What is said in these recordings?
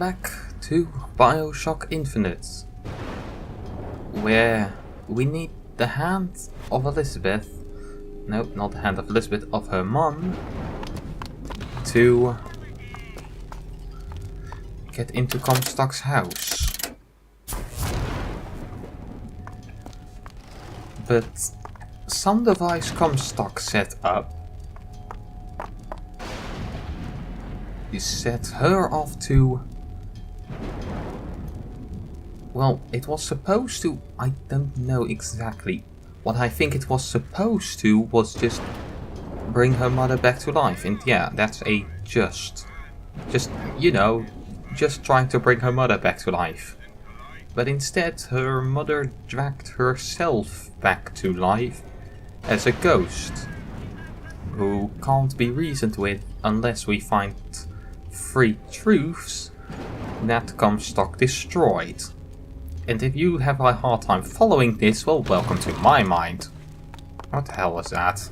back to BioShock Infinite, where we need the hand of Elizabeth, no, not the hand of Elizabeth, of her mom, to get into Comstock's house. But some device Comstock set up set her off to... Well, it was supposed to... I don't know exactly. What I think it was supposed to was just bring her mother back to life. And yeah, that's a just, you know, just trying to bring her mother back to life. But instead, her mother dragged herself back to life as a ghost, who can't be reasoned with unless we find 3 truths that Comstock destroyed. And if you have a hard time following this, well, welcome to my mind. What the hell was that?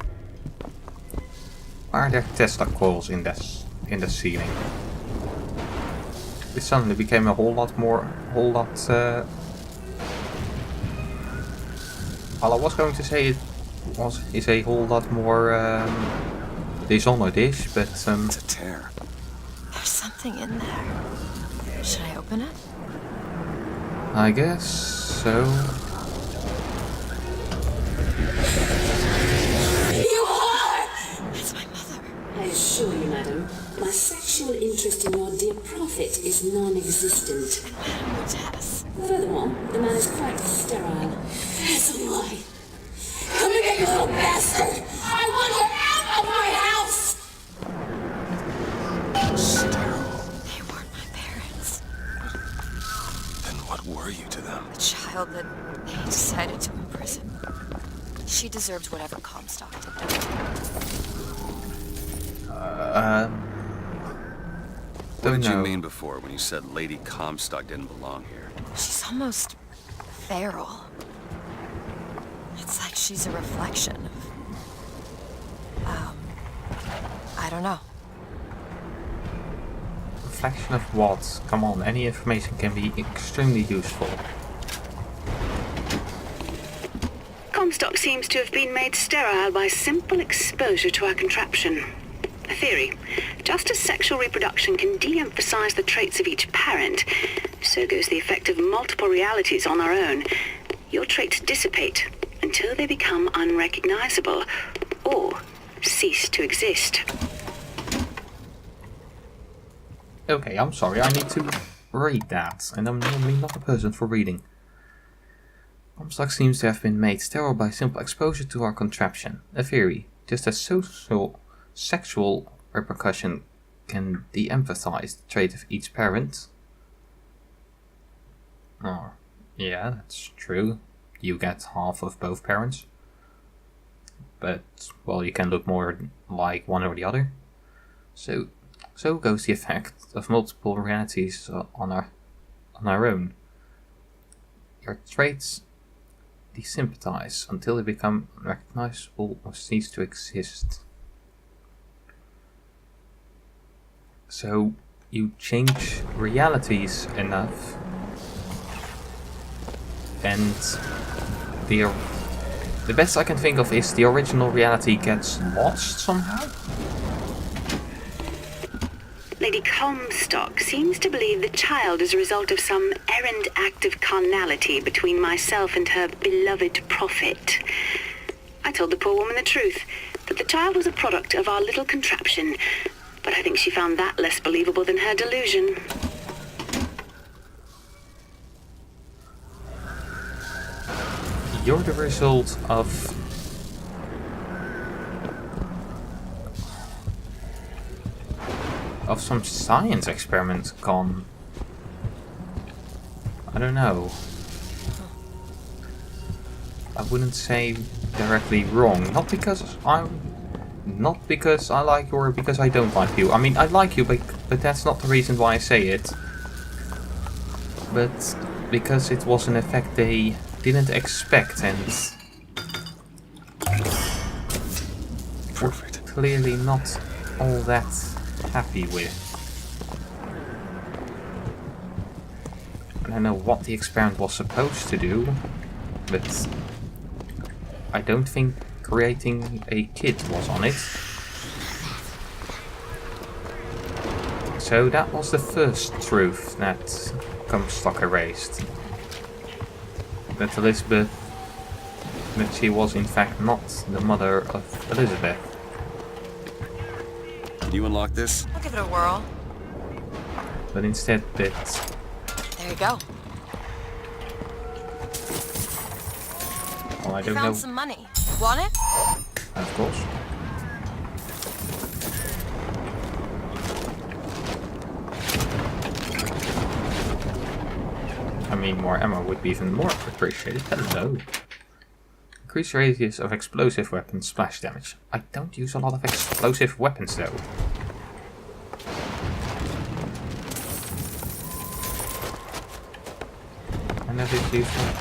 Why are there Tesla coils in the ceiling? It suddenly became a whole lot... Well, I was going to say is a whole lot more Dishonored-ish, but It's a tear. There's something in there. Should I open it? I guess so. You are! It's my mother. I assure you, madam, my sexual interest in your dear prophet is non-existent. Madame Tess. Furthermore, the man is quite sterile. As am I. Come again, you little bastard! I want you out of my house! Sterile. They weren't my parents. Then what were you to them? The child that they decided to imprison. She deserved whatever Comstock did. What did you mean before when you said Lady Comstock didn't belong here? She's almost feral. It's like she's a reflection of... I don't know. Reflection of what? Come on, any information can be extremely useful. Comstock seems to have been made sterile by simple exposure to our contraption. A theory. Just as sexual reproduction can de-emphasize the traits of each parent, so goes the effect of multiple realities on our own. Your traits dissipate until they become unrecognizable or cease to exist. Okay, I'm sorry, I need to read that, and I'm normally not a person for reading. Comstock seems to have been made sterile by simple exposure to our contraption. A theory. Just as sexual repercussion can de-emphasize the trait of each parent. Oh, yeah, that's true. You get half of both parents. But, well, you can look more like one or the other. So goes the effect of multiple realities on our own. Your traits desympathize until they become unrecognizable or cease to exist. So you change realities enough, and the best I can think of is the original reality gets lost somehow. Lady Comstock seems to believe the child is a result of some errant act of carnality between myself and her beloved prophet. I told the poor woman the truth, that the child was a product of our little contraption, but I think she found that less believable than her delusion. You're the result of some science experiment gone. I don't know. I wouldn't say directly wrong. Not because I like you or because I don't like you. I mean, I like you, but that's not the reason why I say it. But because it was an effect they didn't expect and Perfect. Clearly not all that happy with. I don't know what the experiment was supposed to do, but I don't think creating a kid was on it. So that was the first truth that Comstock erased. That Elizabeth, that she was in fact not the mother of Elizabeth. Can you unlock this? I'll give it a whirl. But instead that... There you go. Well, I don't know. Found some money. Want it? Of course. I mean, more ammo would be even more appreciated. Hello. Increase radius of explosive weapons splash damage. I don't use a lot of explosive weapons though. I never use one.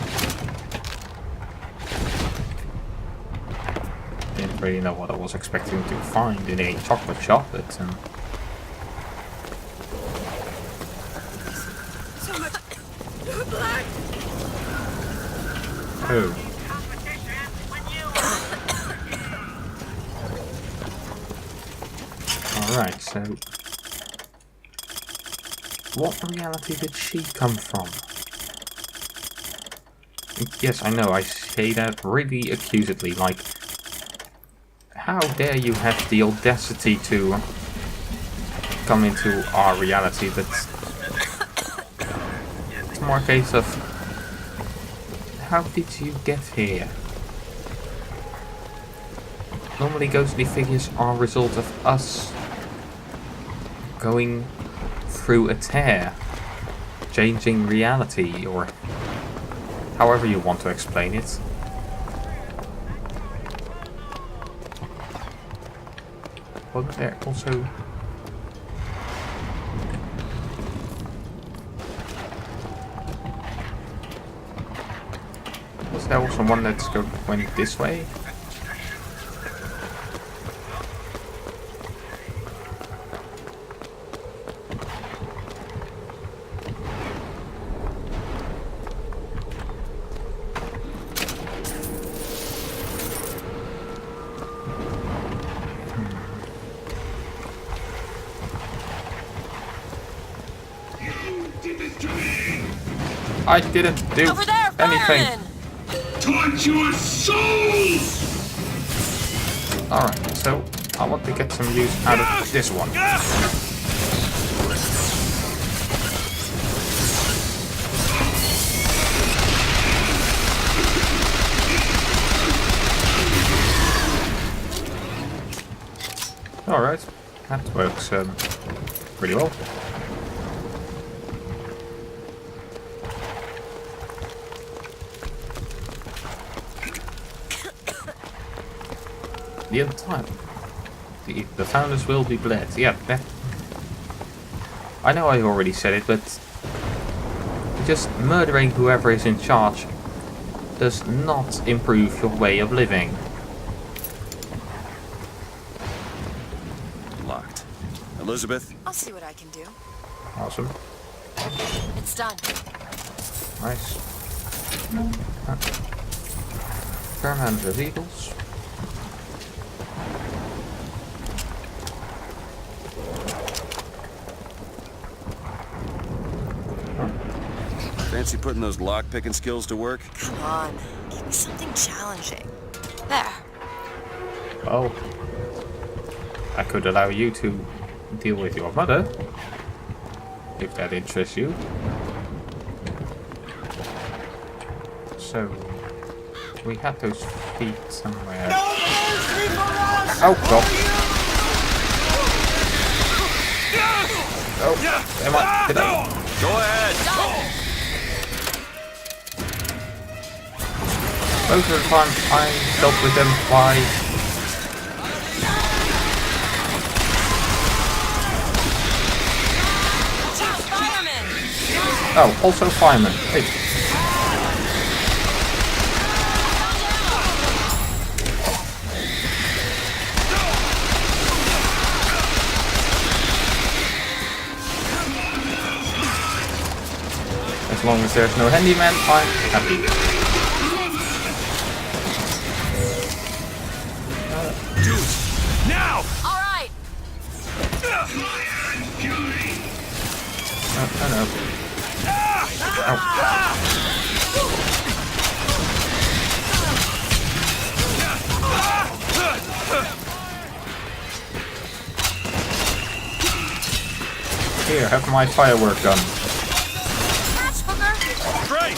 Didn't really know what I was expecting to find in a chocolate shop, but oh. Alright, so what reality did she come from? Yes, I know, I say that really accusedly, like, how dare you have the audacity to come into our reality, but it's more a case of, how did you get here? Normally ghostly figures are a result of us going through a tear, changing reality, or however you want to explain it. Wasn't there also... Was there also one that went this way? I didn't do Over there, anything. fireman! Taught your souls! Alright, so I want to get some use out of this one. Alright, that works pretty well. The other time. The founders will be bled. Yeah, that... I know I already said it, but just murdering whoever is in charge does not improve your way of living. Locked. Elizabeth? I'll see what I can do. Awesome. It's done. Nice. Fair amount of illegals. Fancy putting those lock-picking skills to work? Come on. Give me something challenging. There. Well, I could allow you to deal with your mother, if that interests you. So, we have those feet somewhere. Oh god! Oh, am I? Did I? Go ahead! Most of the time I dealt with them by... Fireman! Oh, also fireman. Hey. As long as there's no handyman, I'm happy. Do it! Now! All right. Oh no. Here, have my firework gun. Catch, hooker. Great!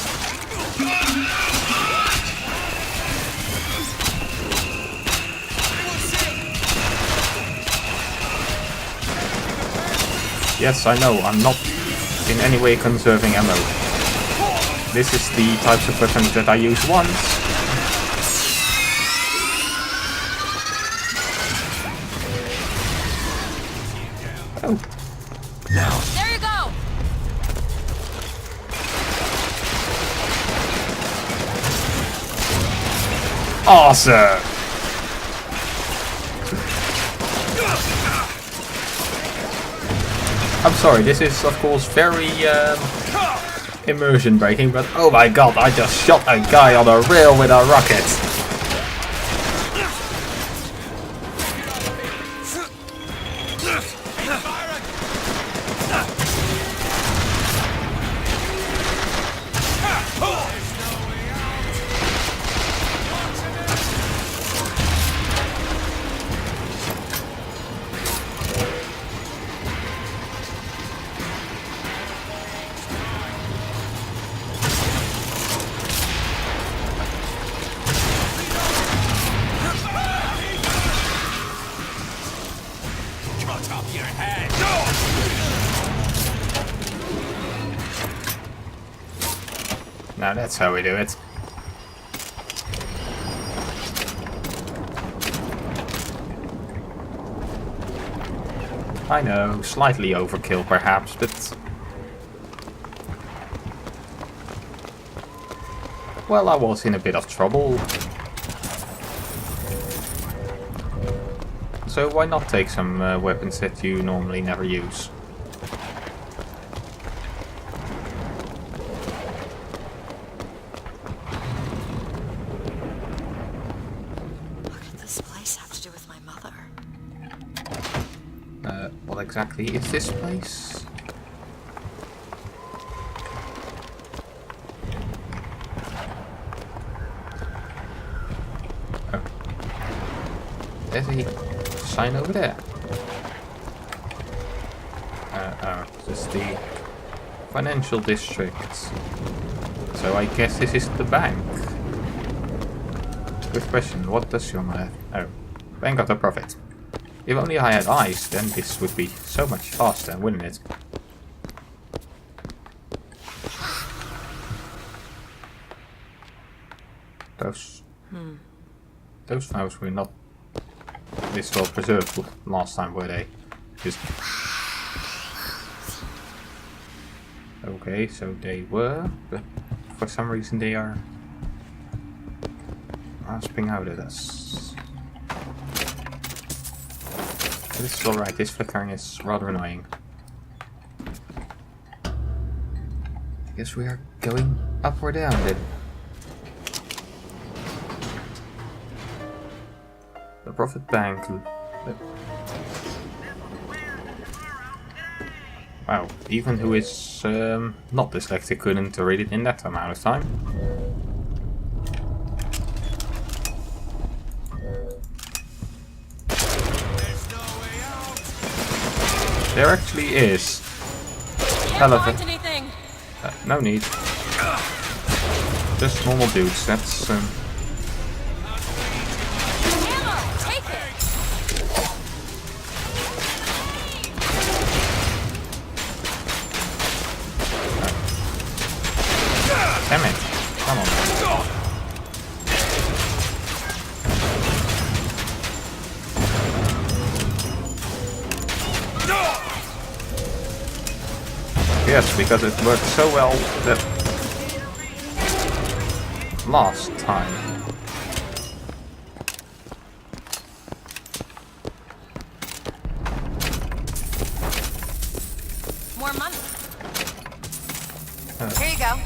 Yes, I know, I'm not in any way conserving ammo. This is the types of weapons that I use once. Oh. Now! There you go. Awesome! I'm sorry, this is of course very immersion breaking, but oh my god, I just shot a guy on a rail with a rocket. Now that's how we do it. I know, slightly overkill perhaps, but... well, I was in a bit of trouble. So why not take some weapons that you normally never use? What exactly is this place? Oh. There's a sign over there. This is the financial district. So I guess this is the bank. Good question, what does your math? Oh, bank of the profit. If only I had eyes, then this would be so much faster, wouldn't it? Those files were not this well preserved last time, were they? Just... okay, so they were, but for some reason they are rasping out at us. This is alright, this flickering is rather annoying. I guess we are going up or down then. The Profit Bank. Wow, even who is not dyslexic couldn't read it in that amount of time. There actually is. However, no need. Just normal dudes. That's damn it! Come on. Yes, because it worked so well that last time. More money. Here you go.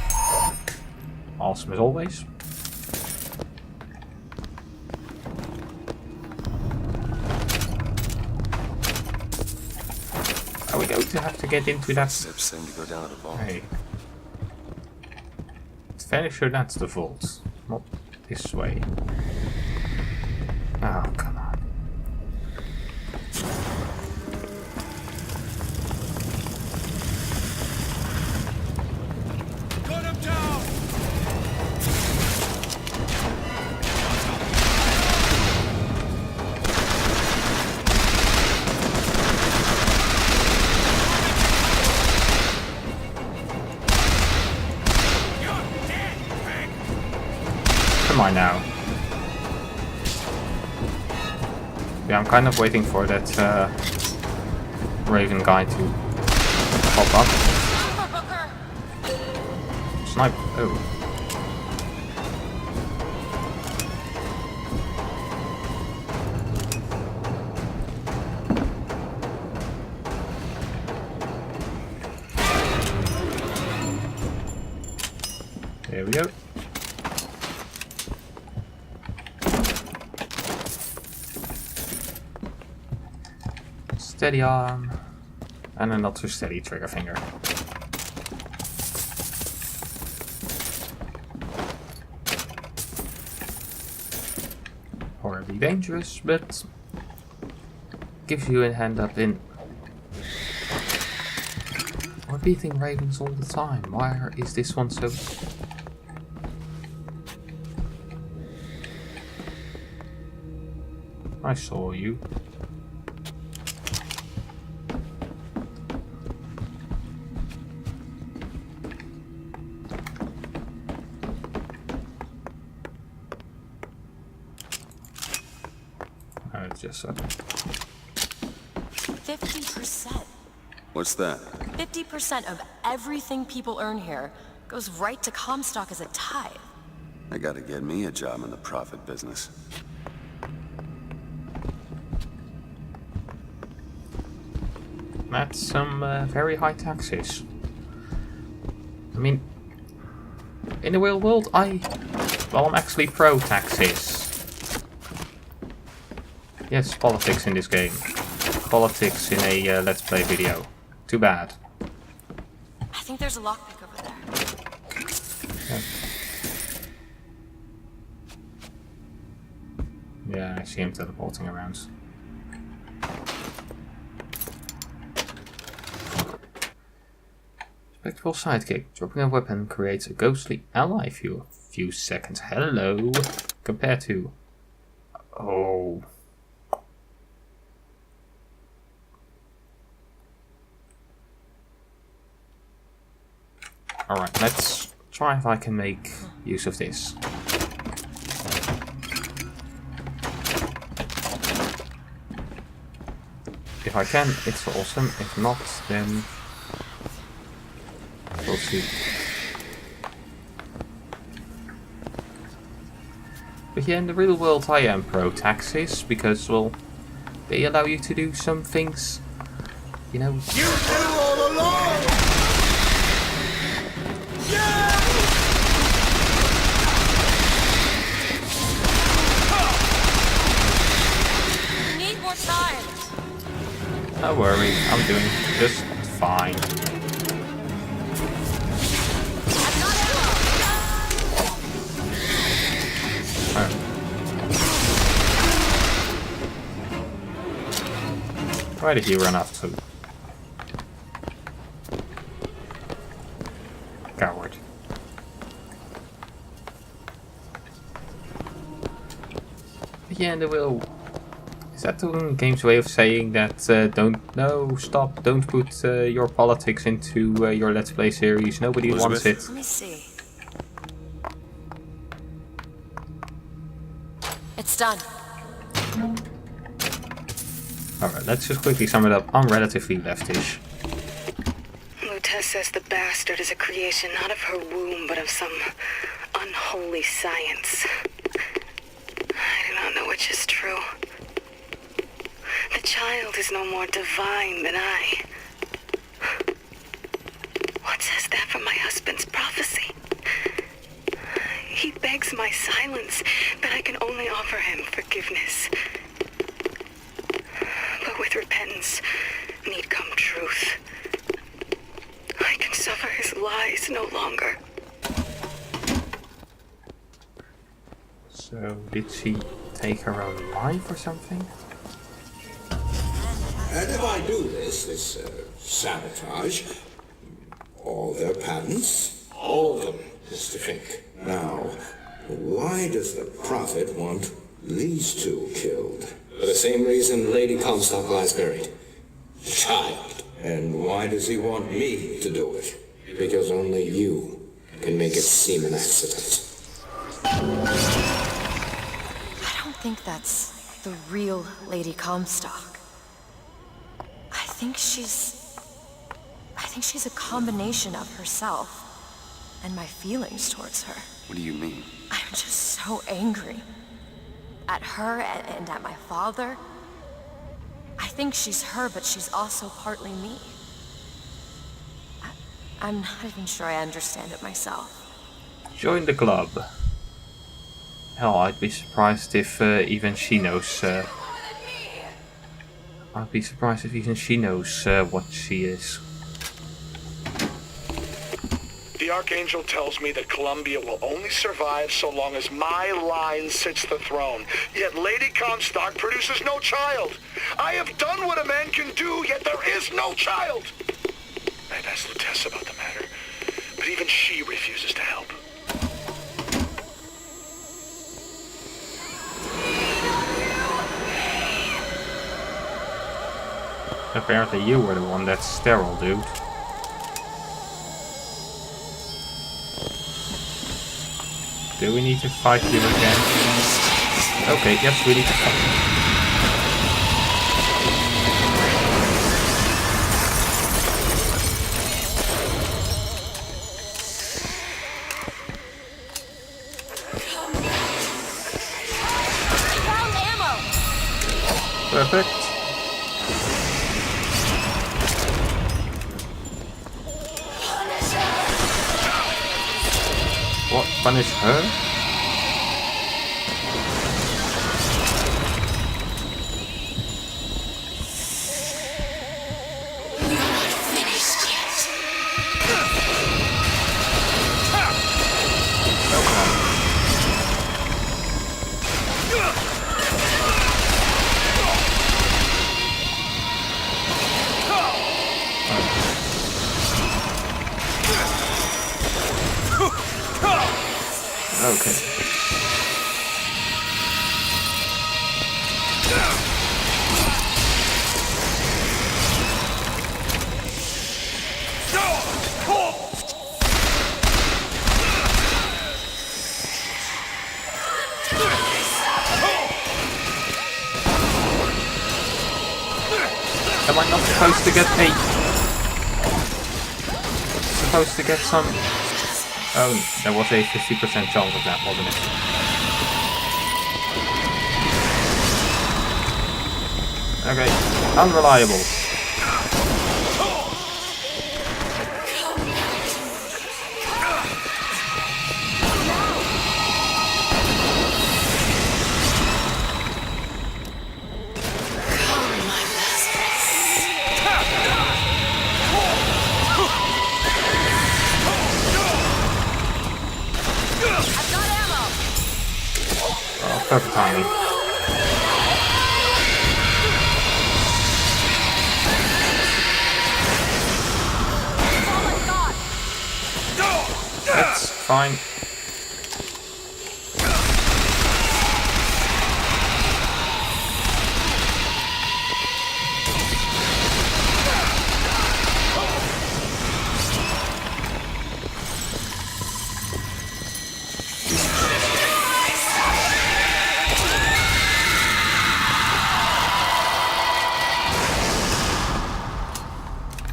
Awesome as always. Are we going to have to get into that? Steps seem to go down to the vault. Hey. It's fairly sure that's the vault. Not this way. Oh, come on. Gun him down! You're dead, Frank! Come on now. Yeah, I'm kind of waiting for that Raven guy to pop up. Snipe. Oh. There we go. Steady arm. And a not so steady trigger finger. Horribly dangerous, but gives you a hand up in. We're beating ravens all the time. Why is this one so... I saw you. Just 50%. What's that? 50% of everything people earn here goes right to Comstock as a tithe. I gotta get me a job in the profit business. That's some very high taxes. I mean, in the real world, I'm actually pro taxes. Yes, politics in this game. Politics in a Let's Play video. Too bad. I think there's a lockpick over there. Yeah, I see him teleporting around. Spectral sidekick. Dropping a weapon creates a ghostly ally for a few seconds. Hello. Compared to... Oh... Alright, let's try if I can make use of this. If I can, it's awesome. If not, then we'll see. But yeah, in the real world I am pro taxes because, well, they allow you to do some things, you know... You knew all along! We need more time. Don't worry, I'm doing just fine. Why did he run off to? Coward. Yeah, they will. Is that the game's way of saying that don't put your politics into your Let's Play series. Nobody wants it. Let me see. It's done. Alright, let's just quickly sum it up. I'm relatively leftish. Lutez says the bastard is a creation not of her womb, but of some unholy science. I do not know which is true. The child is no more divine than I. What says that for my husband's silence, but I can only offer him forgiveness. But with repentance, need come truth. I can suffer his lies no longer. So, did she take her own life or something? And if I do this sabotage, all their patents, all of them, Mr. Fink. Now, why does the Prophet want these two killed? For the same reason Lady Comstock lies buried. Child. And why does he want me to do it? Because only you can make it seem an accident. I don't think that's the real Lady Comstock. I think she's a combination of herself and my feelings towards her. What do you mean? I'm just so angry. At her and at my father. I think she's her, but she's also partly me. I'm not even sure I understand it myself. Join the club. Hell, I'd be surprised if even she knows. I'd be surprised if even she knows what she is. The Archangel tells me that Columbia will only survive so long as my line sits the throne. Yet Lady Comstock produces no child. I have done what a man can do, yet there is no child. I've asked Lutece about the matter, but even she refuses to help. Apparently you were the one that's sterile, dude. Do we need to fight you again? Okay, yes, we need to fight. Found ammo! Perfect. What? Punish her? Okay. Am I not supposed to get some? Oh, there was a 50% chance of that, wasn't it? Okay, unreliable. Perfect timing. That's fine.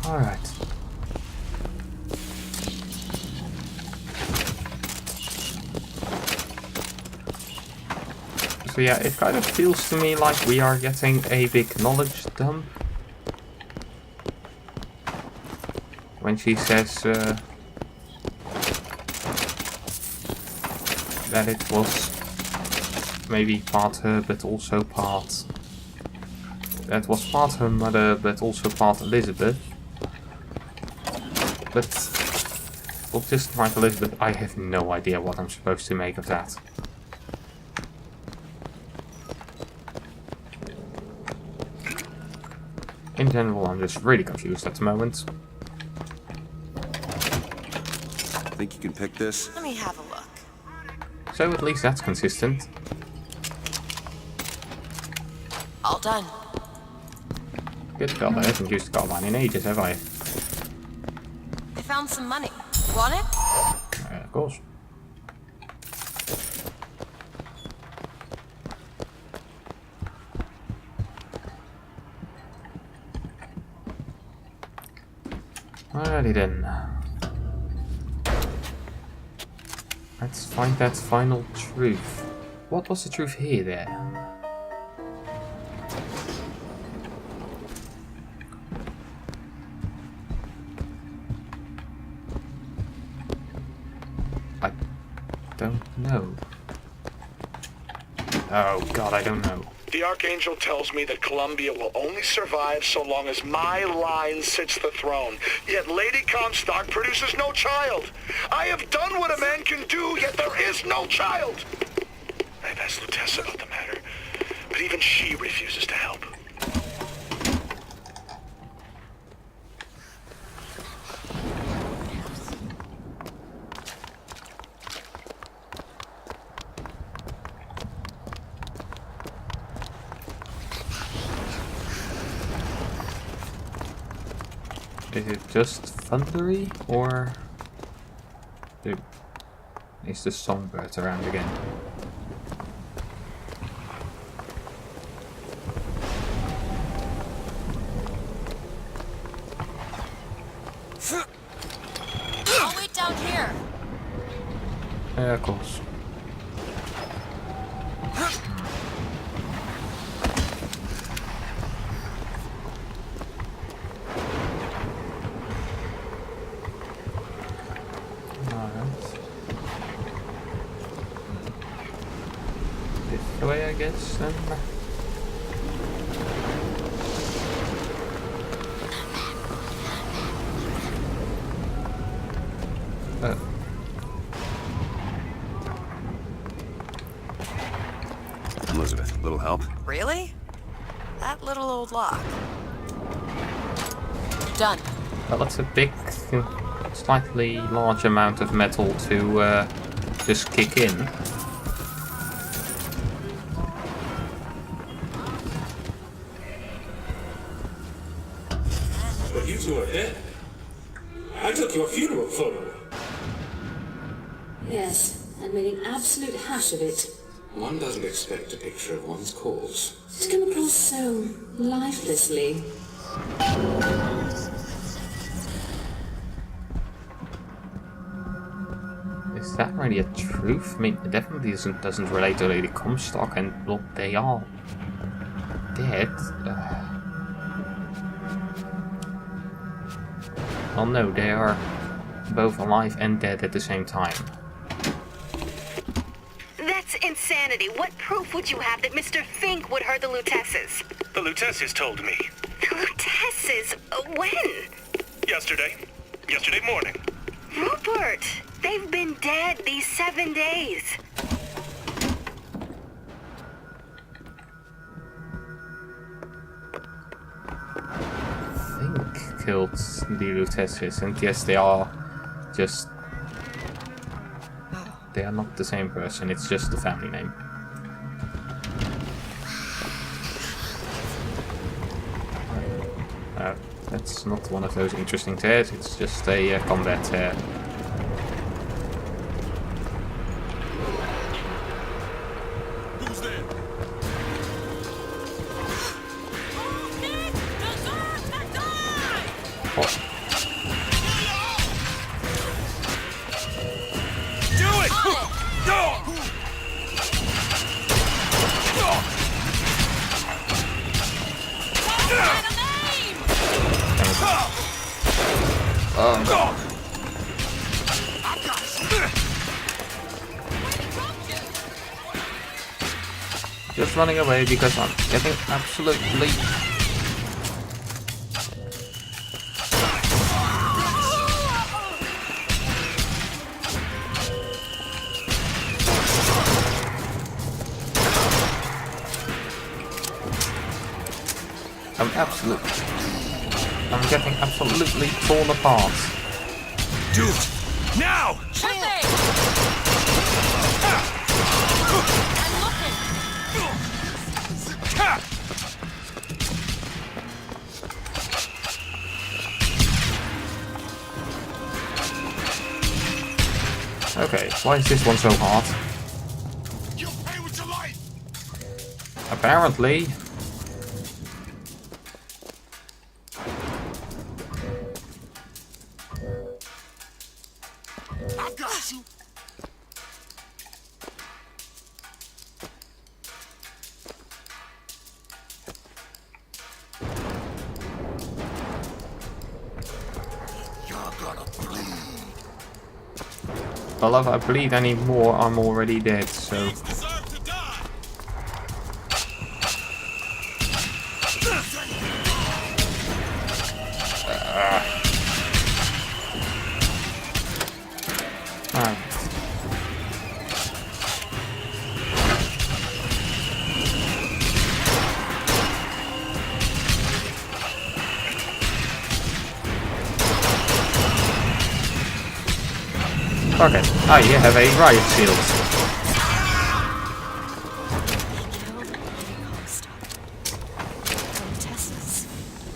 Alright. So yeah, it kind of feels to me like we are getting a big knowledge dump. When she says that it was maybe part her, but also part... That was part her mother, but also part Elizabeth. But... Well, just like Elizabeth, I have no idea what I'm supposed to make of that. In general, I'm just really confused at the moment. Think you can pick this? Let me have a look. So at least that's consistent. All done. Good God, I haven't used the carbine in ages, have I? I found some money. Want it? Of course. Alrighty then. Let's find that final truth. What was the truth here then? I don't know. Oh God, I don't know. The Archangel tells me that Columbia will only survive so long as my line sits the throne. Yet Lady Comstock produces no child. I have done what a man can do, yet there is no child. I've asked Lutessa about the matter, but even she refuses to help. Is it just thundery, or is the songbird around again? I'll wait down here. Yeah, of course. This way, I guess, then. Elizabeth, little help? Really? That little old lock. Done. Well, that's a big, slightly large amount of metal to just kick in. But you two are dead. I took your funeral photo. Yes, and made an absolute hash of it. One doesn't expect a picture of one's corpse. To come across so lifelessly. Is that really a truth? I mean, it definitely doesn't relate to Lady Comstock, and well, they are dead. Well, no, they are both alive and dead at the same time. That's insanity. What proof would you have that Mr. Fink would hurt the Lutesses? The Lutesses told me. The Lutesses? When? Yesterday morning. Rupert! They've been dead these 7 days. Fink killed the Lutesses, and yes, they are just... They are not the same person, it's just the family name. That's not one of those interesting tears, it's just a combat tear. Who's there? What? Do it! Go! Oh, just running away because I'm getting absolutely... I'm getting absolutely torn apart. Do it! Now! Okay, why is this one so hard? You'll pay with your life! Apparently. I've got you! You're gonna bleed. Well, if I bleed anymore, I'm already dead, so... Deserve to die! Alright. Okay, you have a riot shield. Killed Lady Comstock. Tessa's.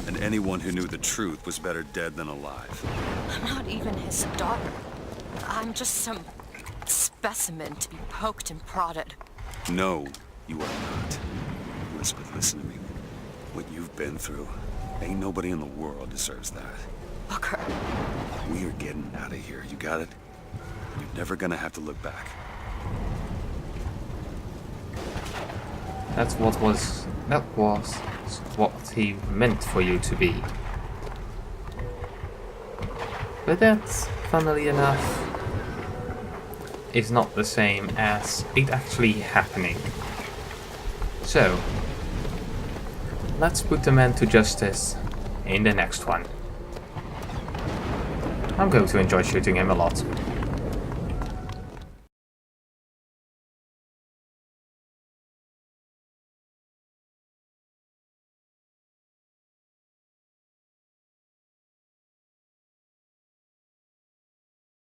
And anyone who knew the truth was better dead than alive. I'm not even his daughter. I'm just some specimen to be poked and prodded. No, you are not. Elizabeth, listen to me. What you've been through, ain't nobody in the world deserves that. Booker. We are getting out of here, you got it? You're never gonna have to look back. That was what he meant for you to be. But that, funnily enough, is not the same as it actually happening. So, let's put the man to justice in the next one. I'm going to enjoy shooting him a lot.